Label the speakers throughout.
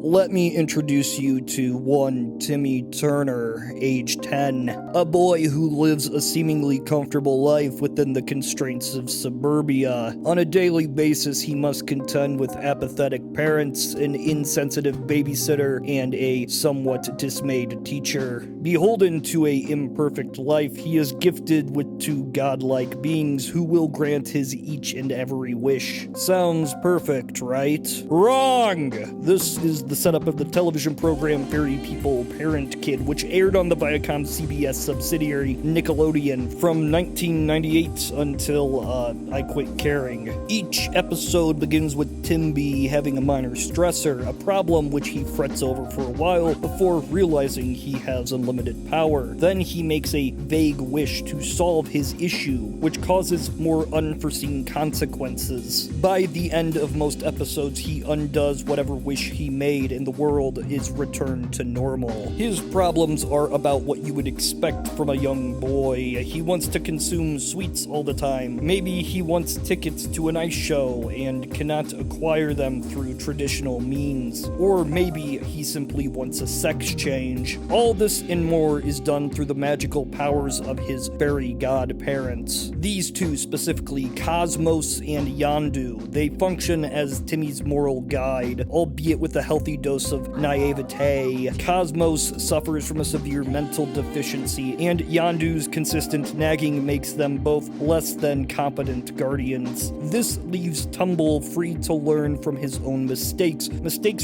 Speaker 1: Let me introduce you to one Timmy Turner, age 10, a boy who lives a seemingly comfortable life within the constraints of suburbia. On a daily basis, he must contend with apathetic parents, an insensitive babysitter, and a somewhat dismayed teacher. Beholden to a imperfect life, he is gifted with two godlike beings who will grant his each and every wish. Sounds perfect, right? Wrong! This is the setup of the television program Fairy People Parent Kid, which aired on the Viacom CBS subsidiary Nickelodeon from 1998 until I quit caring. Each episode begins with Timby having a minor stressor, a problem which he frets over for a while before realizing he has unlimited power. Then he makes a vague wish to solve his issue, which causes more unforeseen consequences. By the end of most episodes, he undoes whatever wish he made and the world is returned to normal. His problems are about what you would expect from a young boy. He wants to consume sweets all the time. Maybe he wants tickets to an ice show and cannot acquire them through traditional means. Or maybe he simply wants a sex change. All this and more is done through the magical powers of his fairy godparents. These two specifically, Cosmos and Yondu. They function as Timmy's moral guide, albeit with a healthy dose of naivete. Cosmos suffers from a severe mental deficiency, and Yondu's consistent nagging makes them both less than competent guardians. This leaves Tumble free to learn from his own mistakes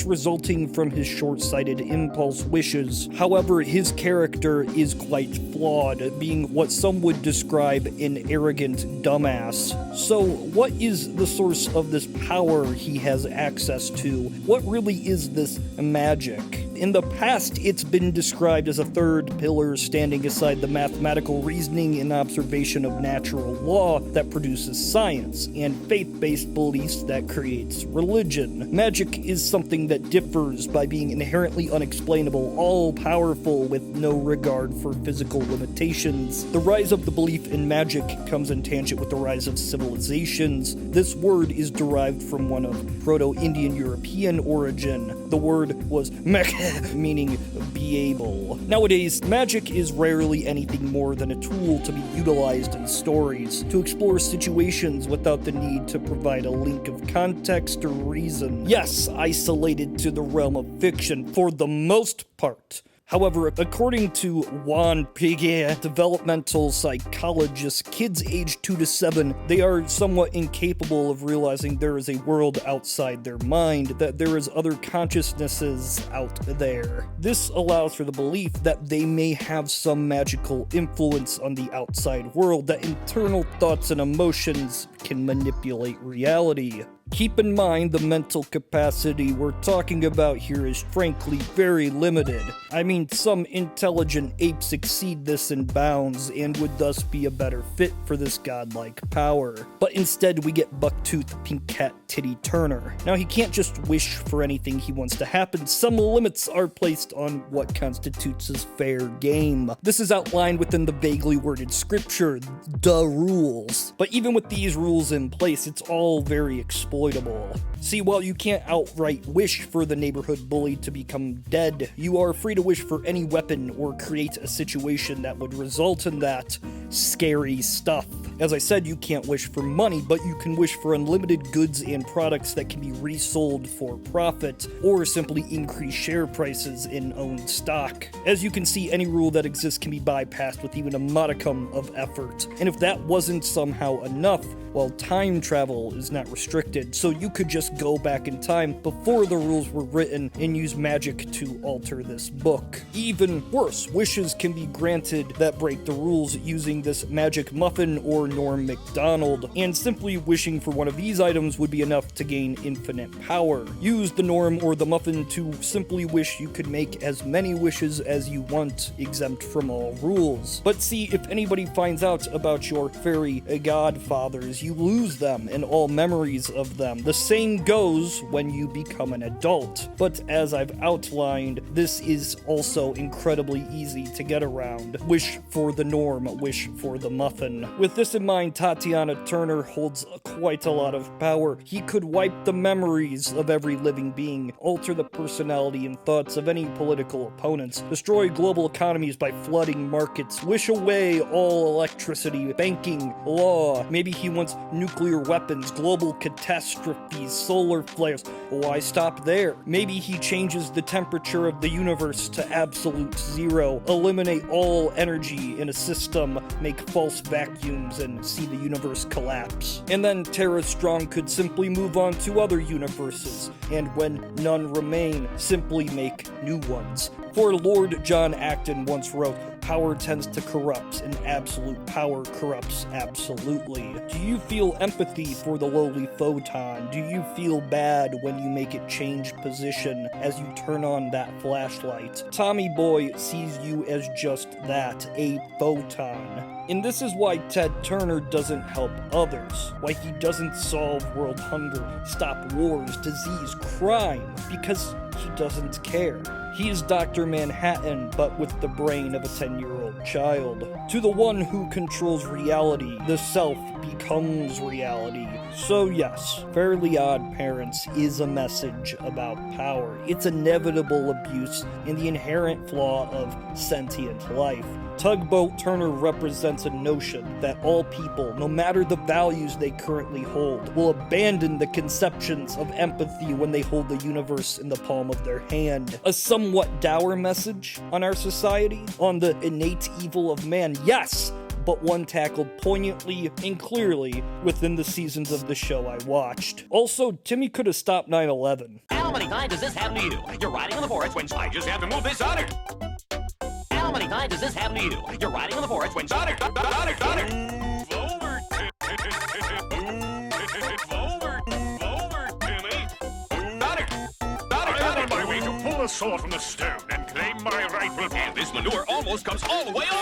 Speaker 1: resulting from his short-sighted impulse wishes. However, his character is quite flawed, being what some would describe an arrogant dumbass. So, what is the source of this power he has access to? What really is this magic? In the past, it's been described as a third pillar standing aside the mathematical reasoning and observation of natural law that produces science, and faith-based beliefs that creates religion. Magic is something that differs by being inherently unexplainable, all-powerful with no regard for physical limitations. The rise of the belief in magic comes in tangent with the rise of civilizations. This word is derived from one of Proto-Indian European origin. The word was mech, meaning be able. Nowadays, magic is rarely anything more than a tool to be utilized in stories, to explore situations without the need to provide a link of context or reason. Yes, isolated to the realm of fiction for the most part. However, according to Juan Piguet, developmental psychologist, kids aged 2 to 7, they are somewhat incapable of realizing there is a world outside their mind, that there is other consciousnesses out there. This allows for the belief that they may have some magical influence on the outside world, that internal thoughts and emotions can manipulate reality. Keep in mind the mental capacity we're talking about here is frankly very limited. I mean, some intelligent apes exceed this in bounds and would thus be a better fit for this godlike power. But instead we get Bucktooth Pink Cat Titty Turner. Now he can't just wish for anything he wants to happen. Some limits are placed on what constitutes as fair game. This is outlined within the vaguely worded scripture, the rules. But even with these rules in place, it's all very exploitable. See, while you can't outright wish for the neighborhood bully to become dead, you are free to wish for any weapon or create a situation that would result in that scary stuff. As I said, you can't wish for money, but you can wish for unlimited goods and products that can be resold for profit, or simply increase share prices in owned stock. As you can see, any rule that exists can be bypassed with even a modicum of effort. And if that wasn't somehow enough, well, time travel is not restricted, so you could just go back in time before the rules were written and use magic to alter this book. Even worse, wishes can be granted that break the rules using this magic muffin or Norm Macdonald, and simply wishing for one of these items would be enough to gain infinite power. Use the Norm or the muffin to simply wish you could make as many wishes as you want, exempt from all rules. But see, if anybody finds out about your fairy godfathers, you lose them and all memories of them. The same goes when you become an adult. But as I've outlined, this is also incredibly easy to get around. Wish for the Norm, wish for the muffin. With this in mind, Tatiana Turner holds quite a lot of power. He could wipe the memories of every living being, alter the personality and thoughts of any political opponents, destroy global economies by flooding markets, wish away all electricity, banking, law. Maybe he wants nuclear weapons, global catastrophes, solar flares. Why stop there? Maybe he changes the temperature of the universe to absolute zero, eliminate all energy in a system, make false vacuums, and see the universe collapse. And then Tara Strong could simply move on to other universes, and when none remain, simply make new ones. For Lord John Acton once wrote, "Power tends to corrupt, and absolute power corrupts absolutely." Do you feel empathy for the lowly photon? Do you feel bad when you make it change position as you turn on that flashlight? Tommy Boy sees you as just that, a photon. And this is why Ted Turner doesn't help others, why he doesn't solve world hunger, stop wars, disease, crime, because he doesn't care. He is Dr. Manhattan, but with the brain of a 10-year-old child. To the one who controls reality, the self becomes reality. So yes, Fairly Odd Parents is a message about power, its inevitable abuse, and the inherent flaw of sentient life. Tugboat Turner represents a notion that all people, no matter the values they currently hold, will abandon the conceptions of empathy when they hold the universe in the palm of their hand. A somewhat dour message on our society, on the innate evil of man, yes, but one tackled poignantly and clearly within the seasons of the show I watched. Also, Timmy could have stopped 9/11.
Speaker 2: How many times does this happen to you? You're riding in the forest when I just have to move this Sonic. How many times does this happen to you? You're riding in the forest when Sonic. Move over, Timmy. Sonic.
Speaker 3: I am on my way to pull a sword from the stone and claim my rightful.
Speaker 2: And this manure almost comes all the way off.